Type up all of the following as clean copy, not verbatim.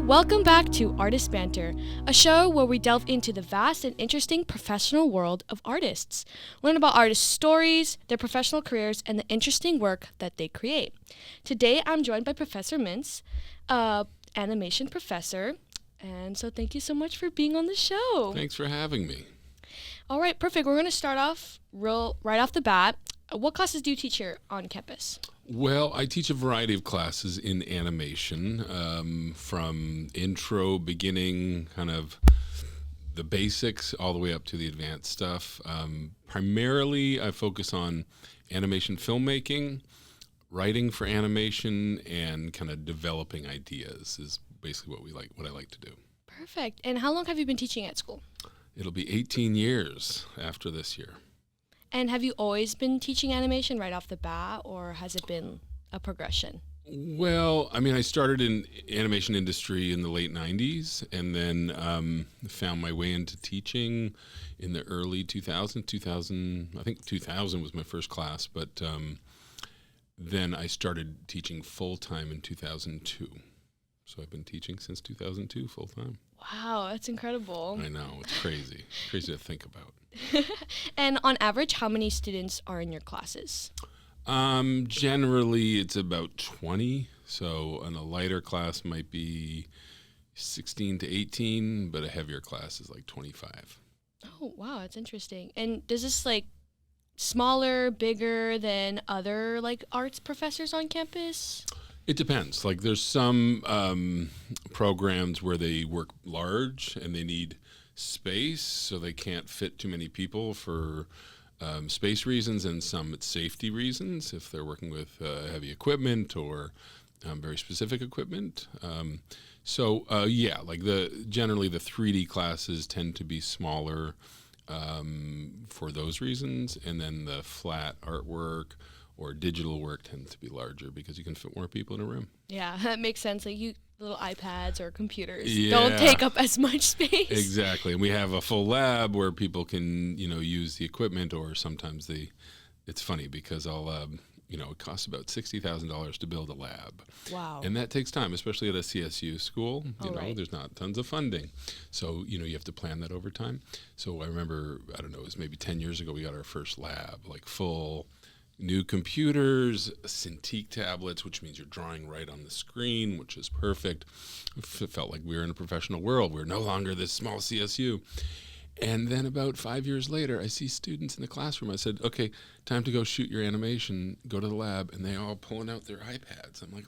Welcome back to Artist Banter, a show where we delve into the vast and interesting professional world of artists. Learn about artists' stories, their professional careers, and the interesting work that they create. Today, I'm joined by Professor Mintz, animation professor. And so thank you so much for being on the show. Thanks for having me. All right, perfect. We're going to start off right off the bat. What classes do you teach here on campus? Well, I teach a variety of classes in animation, from intro, beginning, kind of the basics, all the way up to the advanced stuff. Primarily, I focus on animation filmmaking, writing for animation, and kind of developing ideas is basically what I like to do. Perfect. And how long have you been teaching at school? It'll be 18 years after this year. And have you always been teaching animation right off the bat, or has it been a progression? Well, I mean, I started in animation industry in the late 90s and then found my way into teaching in the early 2000. I think 2000 was my first class, but then I started teaching full-time in 2002. So I've been teaching since 2002 full-time. Wow, that's incredible. I know, it's crazy. Crazy to think about. And on average, how many students are in your classes? Generally, it's about 20. So in a lighter class might be 16 to 18, but a heavier class is like 25. Oh, wow, that's interesting. And does this smaller, bigger than other arts professors on campus? It depends. There's some programs where they work large and they need space, so they can't fit too many people for space reasons, and some it's safety reasons if they're working with heavy equipment or very specific equipment. Generally the 3D classes tend to be smaller for those reasons, and then the flat artwork or digital work tends to be larger because you can fit more people in a room. Yeah, that makes sense. Little iPads or computers don't take up as much space. Exactly. And we have a full lab where people can, use the equipment, or sometimes it's funny because it costs about $60,000 to build a lab. Wow. And that takes time, especially at a CSU school. Right. There's not tons of funding. So, you have to plan that over time. So I remember, it was maybe 10 years ago, we got our first lab, full new computers, Cintiq tablets, which means you're drawing right on the screen, which is perfect. It felt like we were in a professional world. We're no longer this small CSU. And then about 5 years later, I see students in the classroom. I said, okay, time to go shoot your animation, go to the lab, and they all pulling out their iPads. I'm like,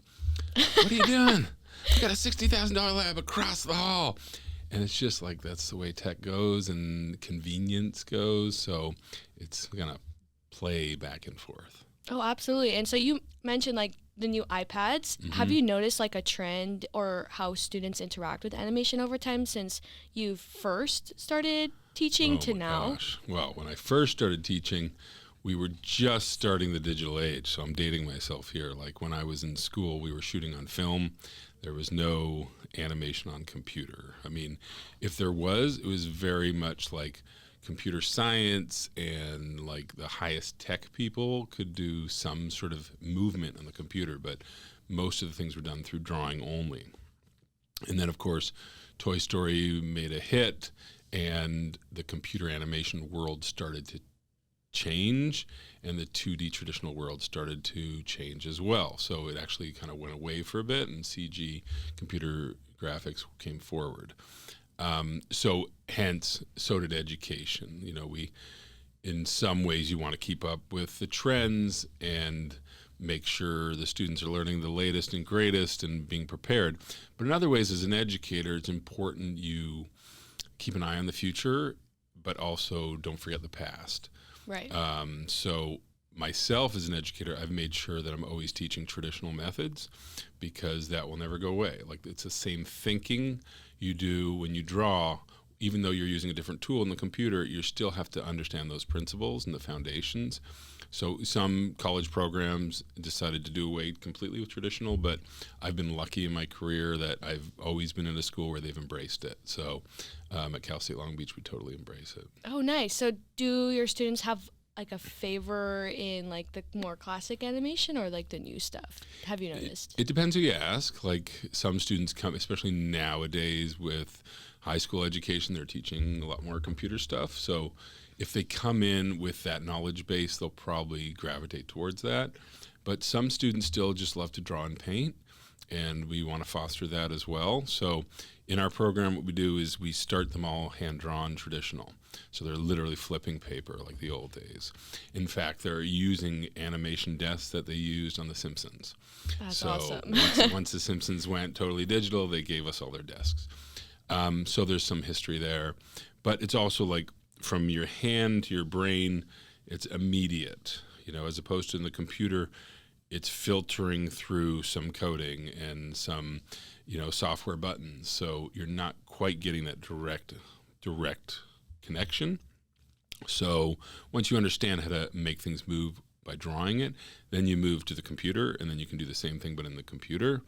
what are you doing? We got a $60,000 lab across the hall. And it's just that's the way tech goes and convenience goes. So it's going to play back and forth. Oh, absolutely. And so you mentioned the new iPads. Mm-hmm. Have you noticed a trend or how students interact with animation over time since you first started teaching to now? Gosh. Well, when I first started teaching, we were just starting the digital age. So I'm dating myself here. When I was in school, we were shooting on film. There was no animation on computer. I mean, if there was, it was very much computer science, and the highest tech people could do some sort of movement on the computer, but most of the things were done through drawing only. And then, of course, Toy Story made a hit, and the computer animation world started to change, and the 2D traditional world started to change as well. So it actually kind of went away for a bit, and CG computer graphics came forward. So did education. In some ways, you want to keep up with the trends and make sure the students are learning the latest and greatest and being prepared. But in other ways, as an educator, it's important you keep an eye on the future, but also don't forget the past. Right. So myself as an educator, I've made sure that I'm always teaching traditional methods because that will never go away. It's the same thinking you do when you draw. Even though you're using a different tool in the computer, you still have to understand those principles and the foundations. So some college programs decided to do away completely with traditional, but I've been lucky in my career that I've always been in a school where they've embraced it. So at Cal State Long Beach, we totally embrace it. Oh, nice. So do your students have like a favor in like the more classic animation or like the new stuff? Have you noticed? It depends who you ask. Like some students come, especially nowadays with high school education, they're teaching a lot more computer stuff. So if they come in with that knowledge base, they'll probably gravitate towards that. But some students still just love to draw and paint, and we want to foster that as well. So in our program, what we do is we start them all hand-drawn traditional. So they're literally flipping paper like the old days. In fact, they're using animation desks that they used on The Simpsons. That's so awesome. once The Simpsons went totally digital, they gave us all their desks. So there's some history there. But it's also like from your hand to your brain, it's immediate. As opposed to in the computer, it's filtering through some coding and some, software buttons. So you're not quite getting that direct connection. So once you understand how to make things move by drawing it, then you move to the computer, and then you can do the same thing but in the computer,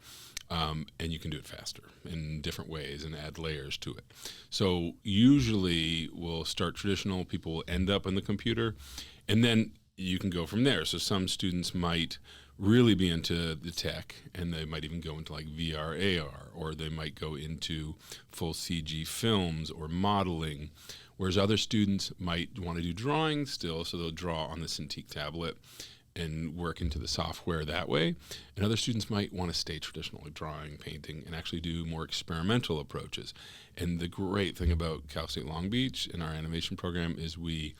and you can do it faster in different ways and add layers to it. So usually we'll start traditional, people will end up in the computer, and then you can go from there. So some students might really be into the tech, and they might even go into like VR, AR, or they might go into full CG films or modeling, whereas other students might want to do drawing still, so they'll draw on the Cintiq tablet and work into the software that way. And other students might want to stay traditional, like drawing, painting, and actually do more experimental approaches. And the great thing about Cal State Long Beach in our animation program is we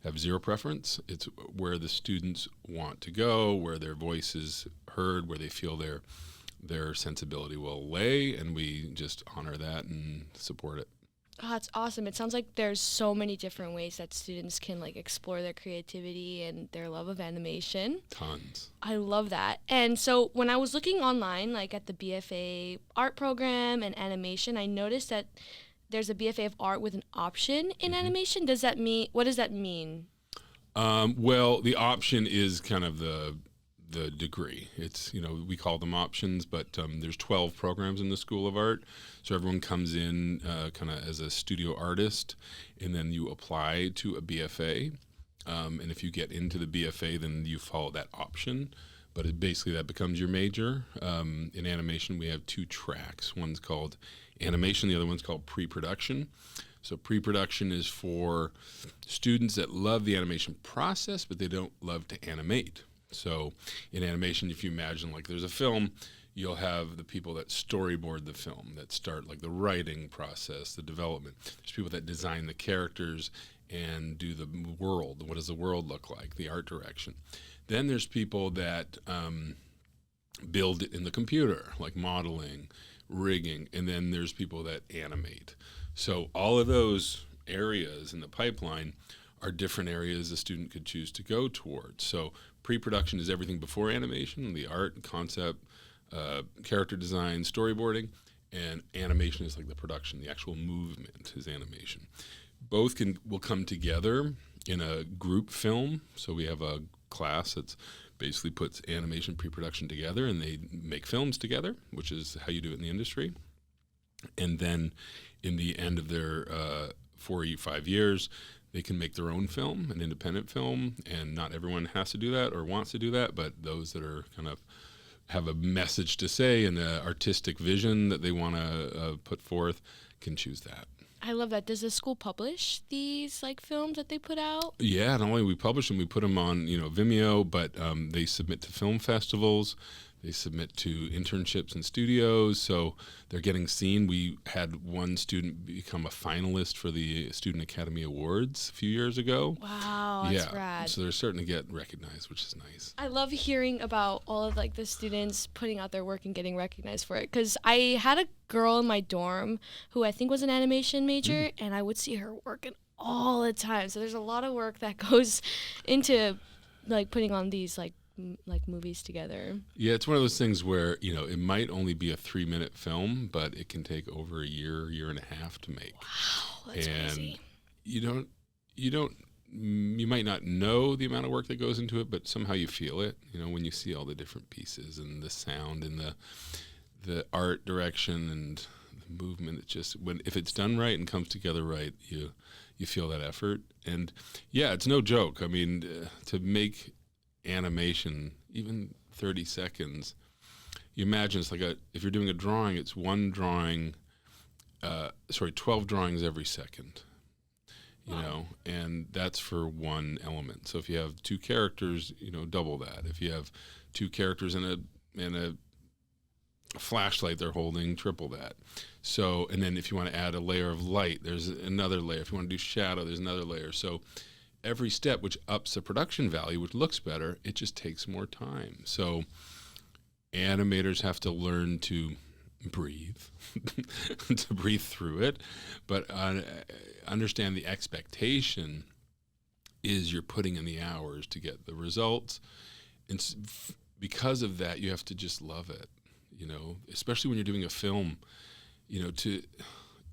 have zero preference. It's where the students want to go, where their voice is heard, where they feel their sensibility will lay, and we just honor that and support it. Oh, that's awesome. It sounds like there's so many different ways that students can like explore their creativity and their love of animation. Tons. I love that. And so when I was looking online, like at the B.F.A art program and animation, I noticed that there's a B.F.A of art with an option in animation. What does that mean? Well, the option is kind of the degree. It's, we call them options, but there's 12 programs in the School of Art. So everyone comes in kind of as a studio artist, and then you apply to a B.F.A. And if you get into the B.F.A, then you follow that option. But basically that becomes your major. In animation, we have 2 tracks. One's called animation, the other one's called pre-production. So pre-production is for students that love the animation process, but they don't love to animate. So in animation, if you imagine like there's a film, you'll have the people that storyboard the film, that start like the writing process, the development. There's people that design the characters and do the world. What does the world look like? The art direction. Then there's people that build it in the computer, like modeling, rigging, and then there's people that animate. So all of those areas in the pipeline are different areas a student could choose to go towards. So pre-production is everything before animation, the art, concept, character design, storyboarding, and animation is like the production, the actual movement is animation. Both will come together in a group film. So we have a class that basically puts animation pre-production together, and they make films together, which is how you do it in the industry. And then in the end of their 4 or 5 years, they can make their own film, an independent film, and not everyone has to do that or wants to do that, but those that are kind of have a message to say and an artistic vision that they want to put forth can choose that. I love that. Does the school publish these like films that they put out? Yeah, not only we publish them, we put them on Vimeo, but they submit to film festivals. They submit to internships in studios, so they're getting seen. We had one student become a finalist for the Student Academy Awards a few years ago. Wow, that's rad. So they're starting to get recognized, which is nice. I love hearing about all of like the students putting out their work and getting recognized for it, because I had a girl in my dorm who I think was an animation major, and I would see her working all the time. So there's a lot of work that goes into like putting on these like movies together. Yeah, it's one of those things where, it might only be a 3-minute film, but it can take over a year and a half to make. Wow, that's crazy. You might not know the amount of work that goes into it, but somehow you feel it, when you see all the different pieces and the sound and the art direction and the movement. It's just if it's done right and comes together right, you you feel that effort. And yeah, it's no joke. I mean, to make animation, even 30 seconds, you imagine it's like if you're doing a drawing, it's one drawing, 12 drawings every second. You know, and that's for one element. So if you have two characters, double that. If you have two characters in a flashlight they're holding, triple that. So, and then if you want to add a layer of light, there's another layer. If you want to do shadow, there's another layer. So every step, which ups the production value, which looks better, it just takes more time. So animators have to learn to breathe, to breathe through it, but understand the expectation is you're putting in the hours to get the results. And because of that, you have to just love it, especially when you're doing a film, to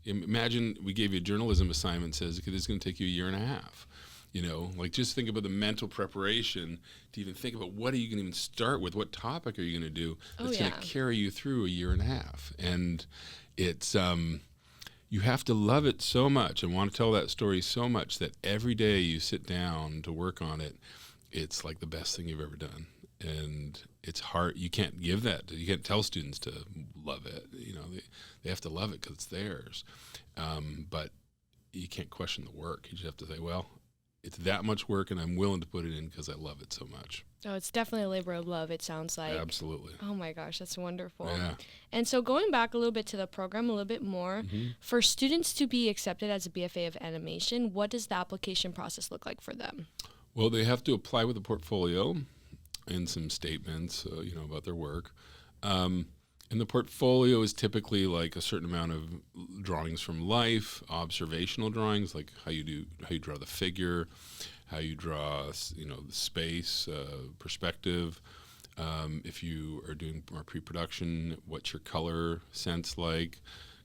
imagine we gave you a journalism assignment, says okay, this is going to take you a year and a half. Just think about the mental preparation to even think about what are you going to even start with, what topic are you going to do that's going to carry you through a year and a half. And it's you have to love it so much and want to tell that story so much that every day you sit down to work on it, it's like the best thing you've ever done. And it's hard. You can't give that. You can't tell students to love it. They have to love it because it's theirs. But you can't question the work. You just have to say, well, it's that much work, and I'm willing to put it in because I love it so much. Oh, it's definitely a labor of love, it sounds like. Absolutely. Oh, my gosh, that's wonderful. Yeah. And so going back a little bit to the program, a little bit more, for students to be accepted as a BFA of animation, what does the application process look like for them? Well, they have to apply with a portfolio and some statements, about their work. And the portfolio is typically like a certain amount of drawings from life, observational drawings, like how you draw the figure, how you draw, the space, perspective. If you are doing more pre-production, what's your color sense like,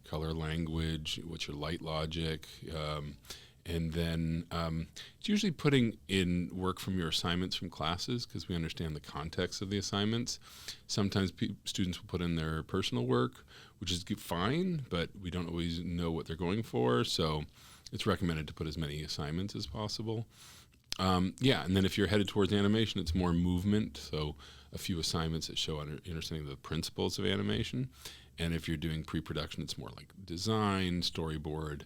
color language, what's your light logic, and then it's usually putting in work from your assignments from classes because we understand the context of the assignments. Sometimes students will put in their personal work, which is fine, but we don't always know what they're going for. So it's recommended to put as many assignments as possible. And then if you're headed towards animation, it's more movement. So a few assignments that show understanding the principles of animation. And if you're doing pre-production, it's more like design, storyboard,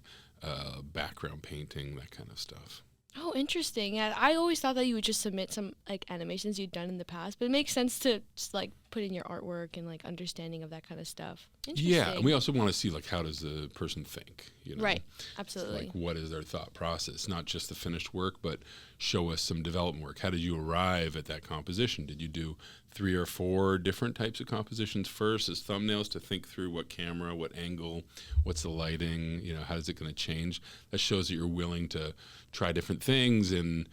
background painting, that kind of stuff. Oh, interesting. Yeah, I always thought that you would just submit some animations you'd done in the past, but it makes sense to just put in your artwork and understanding of that kind of stuff. Interesting. Yeah, and we also want to see how does the person think, Right, absolutely. What is their thought process? Not just the finished work, but show us some development work. How did you arrive at that composition? Did you do 3 or 4 different types of compositions first as thumbnails to think through what camera, what angle, what's the lighting, how is it going to change? That shows that you're willing to try different things and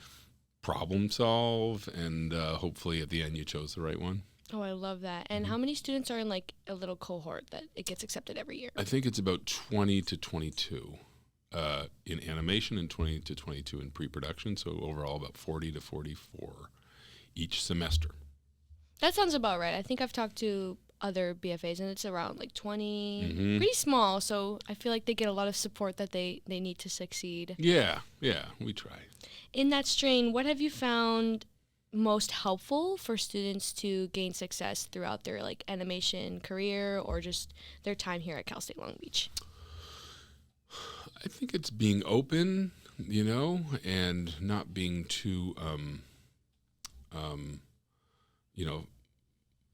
problem solve, and hopefully at the end you chose the right one. Oh, I love that. And how many students are in a little cohort that it gets accepted every year? I think it's about 20 to 22 in animation and 20 to 22 in pre-production. So overall about 40 to 44 each semester. That sounds about right. I think I've talked to other BFAs and it's around 20, pretty small. So I feel like they get a lot of support that they need to succeed. Yeah, we try. In that strain, what have you found most helpful for students to gain success throughout their animation career or just their time here at Cal State Long Beach? I think it's being open, and not being too,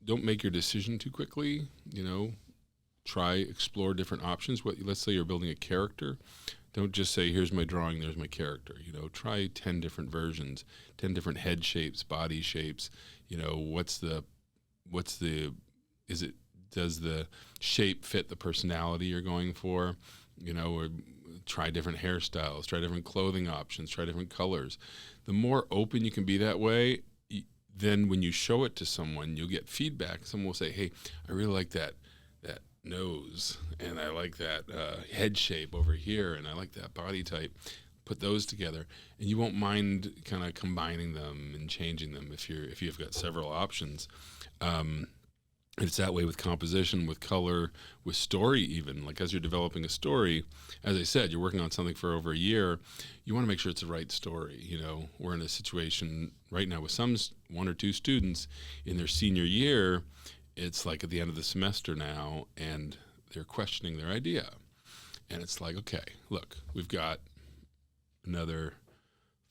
don't make your decision too quickly, explore different options. Let's say you're building a character. Don't just say, here's my drawing, there's my character. Try 10 different versions, 10 different head shapes, body shapes. Does the shape fit the personality you're going for? Or try different hairstyles, try different clothing options, try different colors. The more open you can be that way, then when you show it to someone, you'll get feedback. Someone will say, hey, I really like that nose, and I like that head shape over here, and I like that body type. Put those together, and you won't mind kind of combining them and changing them if you've got several options. It's that way with composition, with color, with story even. Like as you're developing a story, as I said, you're working on something for over a year, you want to make sure it's the right story. You know, we're in a situation right now with one or two students in their senior year, it's like at the end of the semester now, and they're questioning their idea. And it's like, okay, look, we've got another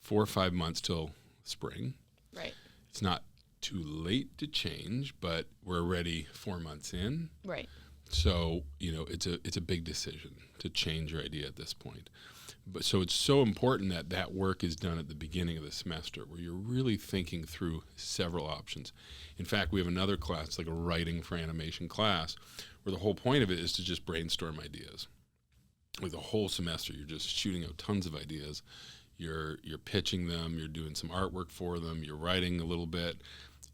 4 or 5 months till spring. Right. It's not too late to change, but we're already 4 months in. Right. So, you know, it's a big decision to change your idea at this point. But so it's so important that that work is done at the beginning of the semester where you're really thinking through several options. In fact, we have another class, like a writing for animation class, where the whole point of it is to just brainstorm ideas. Like the whole semester, you're just shooting out tons of ideas. You're pitching them, you're doing some artwork for them, you're writing a little bit.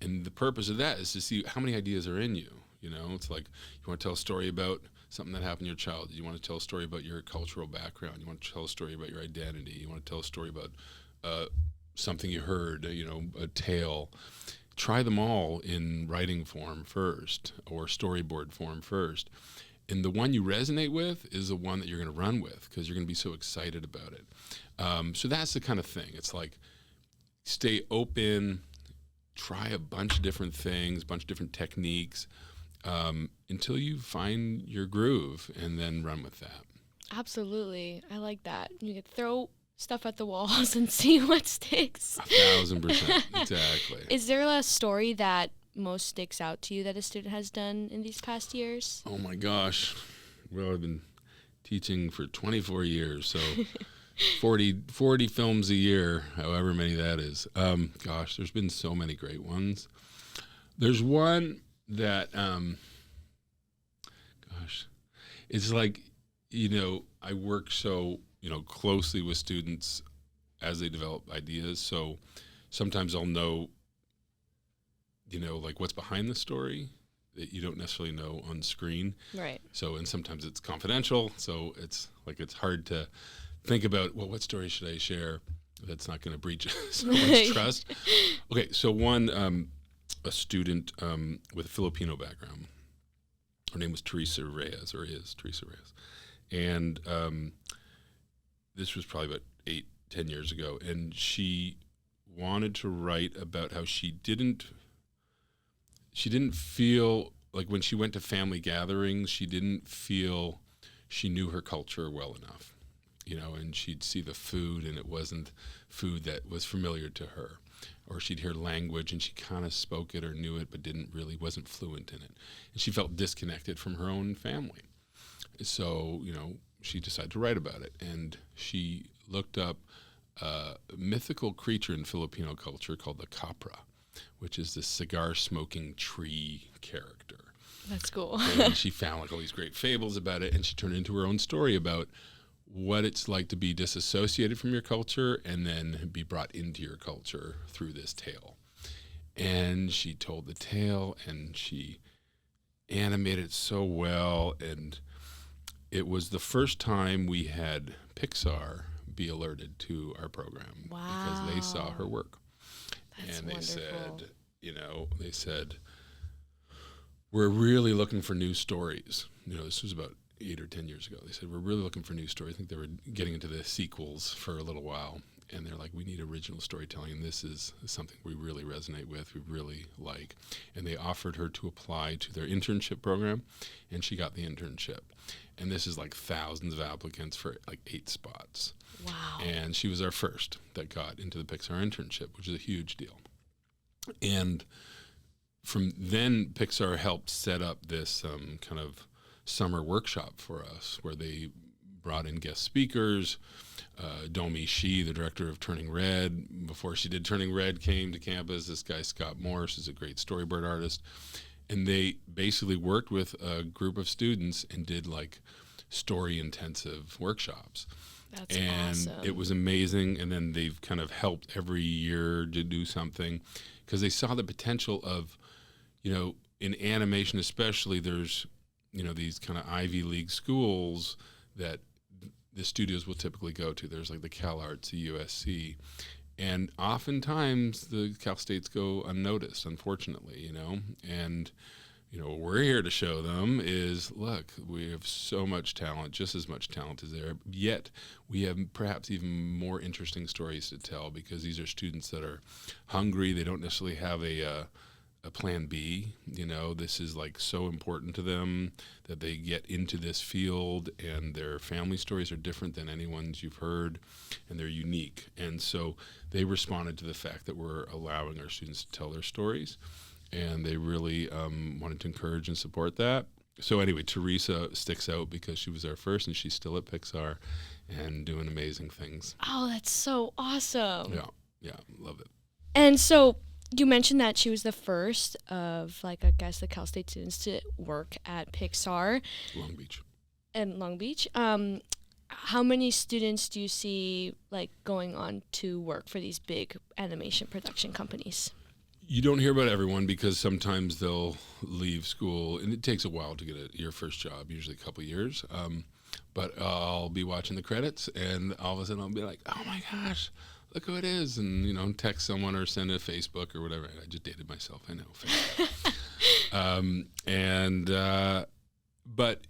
And the purpose of that is to see how many ideas are in you. You know, it's like you want to tell a story about something that happened to your child. You want to tell a story about your cultural background. You want to tell a story about your identity. You want to tell a story about something you heard, you know, a tale. Try them all in writing form first or storyboard form first. And the one you resonate with is the one that you're going to run with because you're going to be so excited about it. So that's the kind of thing. It's like stay open, try a bunch of different things, a bunch of different techniques until you find your groove and then run with that. Absolutely. I like that. You could throw stuff at the walls and see what sticks. 1,000%. Exactly. Is there a story that most sticks out to you that a student has done in these past years? Oh my gosh. Well, I've been teaching for 24 years, so 40 films a year, however many that is. Gosh, there's been so many great ones. There's one that, it's like, you know, I work so, you know, closely with students as they develop ideas. So sometimes I'll know, you know, like what's behind the story that you don't necessarily know on screen. Right. So, and sometimes it's confidential. So it's like, it's hard to think about, well, what story should I share that's not going to breach someone's trust? Okay. So one, a student with a Filipino background, her name was Teresa Reyes, or is Teresa Reyes. And this was probably about 8-10 years ago. And she wanted to write about how she didn't feel like when she went to family gatherings, she didn't feel she knew her culture well enough, you know, and she'd see the food and it wasn't food that was familiar to her, or she'd hear language and she kind of spoke it or knew it, but wasn't fluent in it. And she felt disconnected from her own family. So, you know, she decided to write about it, and she looked up a mythical creature in Filipino culture called the capra, which is this cigar-smoking tree character. That's cool. And she found like all these great fables about it, and she turned it into her own story about what it's like to be disassociated from your culture and then be brought into your culture through this tale. And she told the tale, and she animated it so well, and it was the first time we had Pixar be alerted to our program. Wow. Because they saw her work. That's and they wonderful. said, we're really looking for new stories. You know, this was about 8 or 10 years ago. They said, we're really looking for new stories. I think they were getting into the sequels for a little while. And they're like, we need original storytelling. And this is something we really resonate with, we really like. And they offered her to apply to their internship program, and she got the internship. And this is like thousands of applicants for like 8 spots. Wow. And she was our first that got into the Pixar internship, which is a huge deal. And from then, Pixar helped set up this kind of summer workshop for us where they brought in guest speakers. Domi Shi, the director of Turning Red, before she did Turning Red, came to campus. This guy, Scott Morse, is a great storyboard artist. And they basically worked with a group of students and did like story-intensive workshops. That's awesome. It was amazing. And then they've kind of helped every year to do something because they saw the potential of, you know, in animation especially, there's, you know, these kind of Ivy League schools that the studios will typically go to. There's like the CalArts, the USC. And oftentimes the Cal States go unnoticed, unfortunately, you know. And, what we're here to show them is, look, we have so much talent, just as much talent as there, yet we have perhaps even more interesting stories to tell, because these are students that are hungry. They don't necessarily have a plan B. This is like so important to them that they get into this field, and their family stories are different than anyone's you've heard, and they're unique. And so they responded to the fact that we're allowing our students to tell their stories, and they really wanted to encourage and support that. So anyway, Teresa sticks out because she was our first, and she's still at Pixar and doing amazing things. Oh, that's so awesome. Yeah, love it. And so you mentioned that she was the first of, I guess, the Cal State students to work at Pixar. Long Beach. And Long Beach. How many students do you see, going on to work for these big animation production companies? You don't hear about everyone, because sometimes they'll leave school, and it takes a while to get your first job, usually a couple years. But I'll be watching the credits, and all of a sudden I'll be like, oh my gosh, look who it is, and text someone or send a Facebook or whatever. I just dated myself, I know. But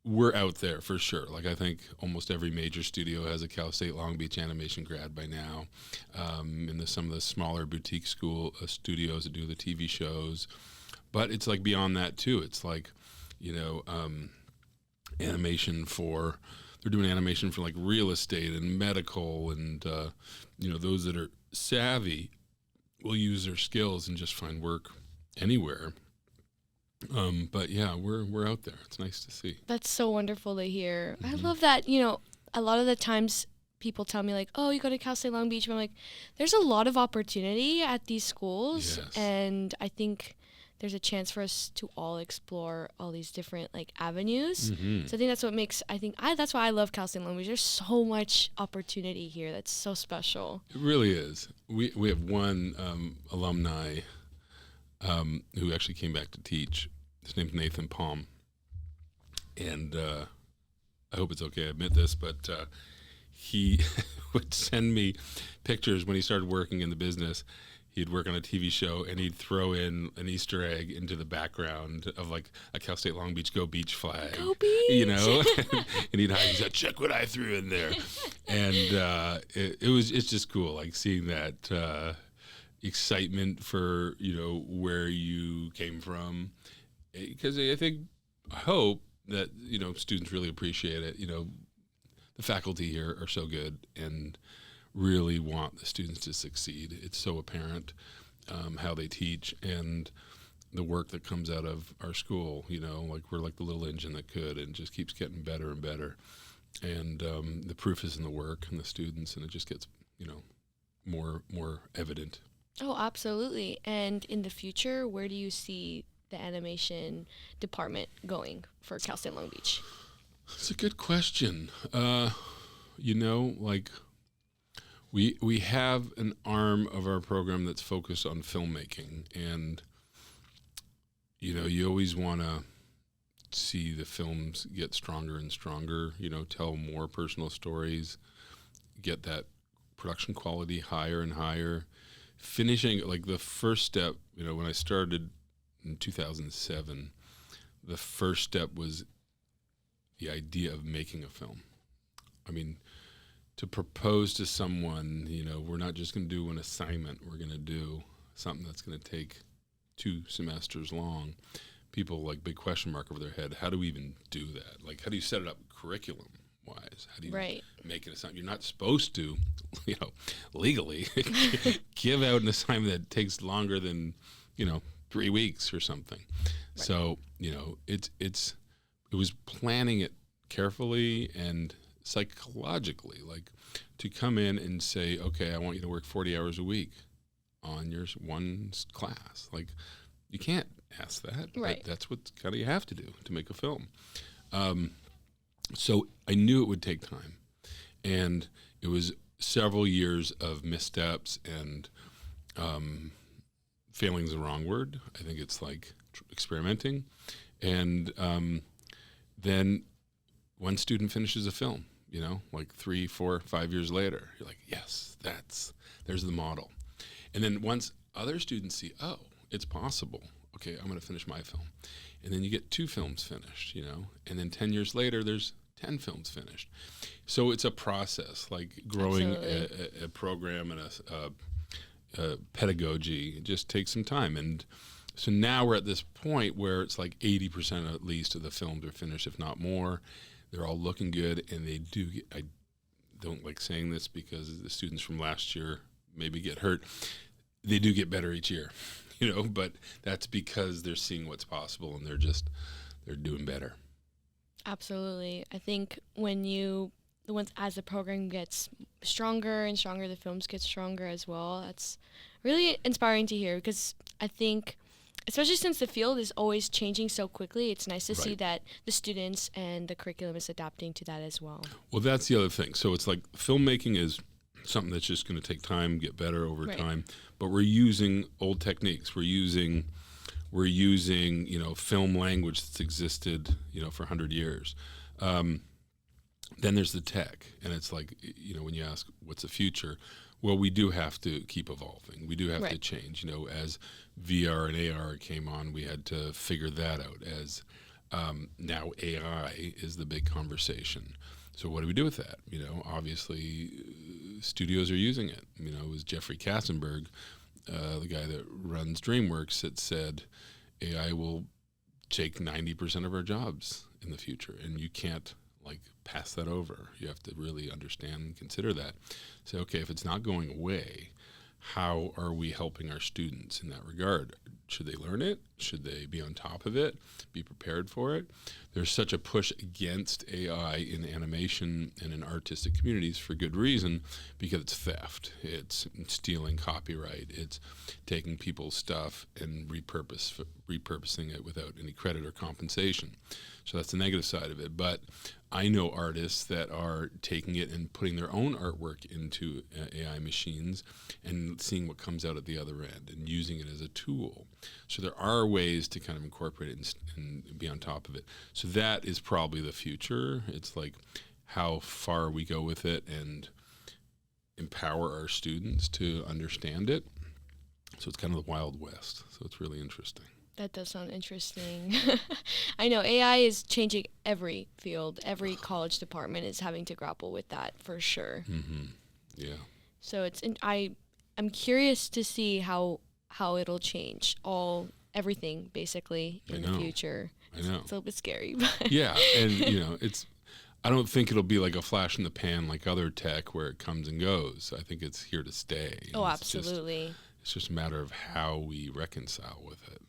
we're out there for sure. I think almost every major studio has a Cal State Long Beach animation grad by now. And some of the smaller boutique studios that do the TV shows. But it's beyond that too. It's animation they're doing animation for real estate and medical, and those that are savvy will use their skills and just find work anywhere. But yeah, we're out there. It's nice to see. That's so wonderful to hear. Mm-hmm. I love that. A lot of the times people tell me oh, you go to Cal State Long Beach. But I'm there's a lot of opportunity at these schools. Yes. And I think there's a chance for us to all explore all these different avenues. Mm-hmm. So I think that's what makes, that's why I love Cal State Long Beach. There's so much opportunity here. That's so special. It really is. We have one alumni who actually came back to teach. His name's Nathan Palm. And I hope it's okay I admit this, but he would send me pictures when he started working in the business. He'd work on a TV show, and he'd throw in an Easter egg into the background of a Cal State Long Beach Go Beach flag. Go Beach! And he'd hide. He said, check what I threw in there. And it's just cool, seeing that excitement for, where you came from. Because I hope that, students really appreciate it. The faculty here are so good and really want the students to succeed. It's so apparent how they teach and the work that comes out of our school. We're like the little engine that could, and just keeps getting better and better. And the proof is in the work and the students, and it just gets more evident. Oh, absolutely. And in the future, where do you see the animation department going for Cal State Long Beach? It's a good question. We have an arm of our program that's focused on filmmaking, and you always want to see the films get stronger and stronger, tell more personal stories, get that production quality higher and higher. Finishing, the first step, when I started in 2007, the first step was the idea of making a film. To propose to someone, we're not just going to do an assignment, we're going to do something that's going to take 2 semesters long. People big question mark over their head. How do we even do that? How do you set it up curriculum-wise? How do you make an assignment? You're not supposed to, legally give out an assignment that takes longer than, 3 weeks or something. Right. So, it was planning it carefully and psychologically, to come in and say, okay, I want you to work 40 hours a week on your one class. You can't ask that. Right. That's what kind of you have to do to make a film. So I knew it would take time. And it was several years of missteps and failing is the wrong word. I think it's experimenting. And then one student finishes a film, 3, 4, 5 years later, you're like, yes, there's the model. And then once other students see, oh, it's possible, okay, I'm going to finish my film. and then you get 2 films finished, and then 10 years later there's 10 films finished. So it's a process, like growing a program and a pedagogy. It just takes some time. And so now we're at this point where it's like 80% at least of the films are finished, if not more. They're all looking good, and they do get, I don't like saying this because the students from last year maybe get hurt. They do get better each year, but that's because they're seeing what's possible, and they're doing better. Absolutely. I think as the program gets stronger and stronger, the films get stronger as well. That's really inspiring to hear, because I think, especially since the field is always changing so quickly, it's nice to see that the students and the curriculum is adapting to that as well. Well, that's the other thing. So it's like filmmaking is something that's just going to take time, get better over time, but we're using old techniques. We're using film language that's existed for 100 years. Then there's the tech, and it's like, when you ask what's the future, well, we do have to keep evolving. We do have to change. As VR and AR came on, we had to figure that out. As now AI is the big conversation. So what do we do with that? Obviously studios are using it. It was Jeffrey Katzenberg, the guy that runs DreamWorks, that said AI will take 90% of our jobs in the future, and you can't pass that over. You have to really understand and consider that. Say, okay, if it's not going away, how are we helping our students in that regard? Should they learn it? Should they be on top of it? Be prepared for it? There's such a push against AI in animation and in artistic communities for good reason, because it's theft. It's stealing copyright. It's taking people's stuff and repurposing it without any credit or compensation. So that's the negative side of it. But I know artists that are taking it and putting their own artwork into AI machines and seeing what comes out at the other end and using it as a tool. So there are ways to kind of incorporate it and be on top of it. So that is probably the future. It's like how far we go with it and empower our students to understand it. So it's kind of the Wild West. So it's really interesting. That does sound interesting. I know AI is changing every field. Every college department is having to grapple with that for sure. Mm-hmm. Yeah. So I'm curious to see how it'll change everything basically in the future. I know. It's a little bit scary. But yeah, and I don't think it'll be like a flash in the pan like other tech where it comes and goes. I think it's here to stay. Oh, absolutely. It's just a matter of how we reconcile with it.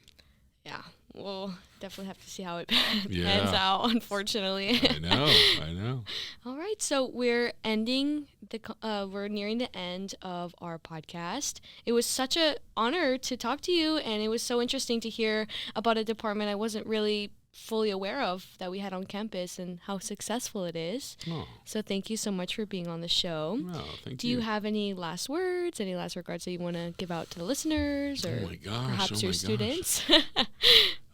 Yeah, we'll definitely have to see how it pans out, unfortunately. I know. All right, so we're nearing the end of our podcast. It was such an honor to talk to you, and it was so interesting to hear about a department I wasn't really fully aware of that we had on campus and how successful it is. Oh. So thank you so much for being on the show. Oh, thank you. Do you have any last words, any last regards that you want to give out to the listeners or perhaps your students?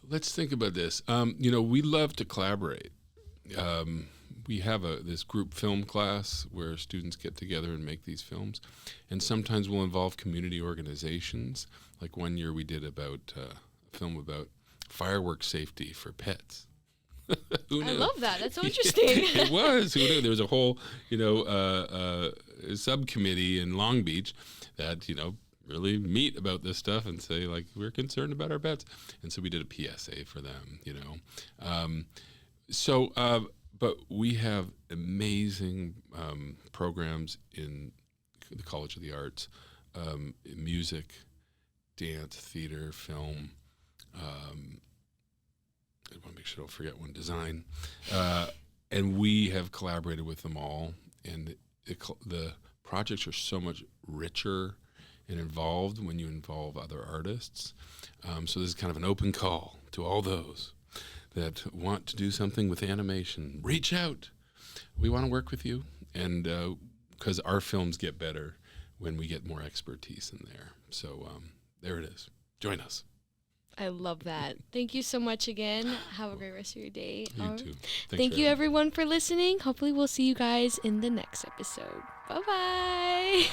Let's think about this. We love to collaborate. We have this group film class where students get together and make these films. And sometimes we'll involve community organizations. Like one year we did a film about fireworks safety for pets. Who knew? I love that. That's so interesting. It was. Who knew? There was a whole, subcommittee in Long Beach that, really meet about this stuff and say, we're concerned about our pets. And so we did a PSA for them, but we have amazing programs in the College of the Arts, music, dance, theater, film. I want to make sure I don't forget one, design. And we have collaborated with them all. And the projects are so much richer and involved when you involve other artists. So this is kind of an open call to all those that want to do something with animation. Reach out. We want to work with you. And because our films get better when we get more expertise in there. So there it is. Join us. I love that. Thank you so much again. Have a great rest of your day. You too. Thank you, everyone, for listening. Hopefully we'll see you guys in the next episode. Bye-bye.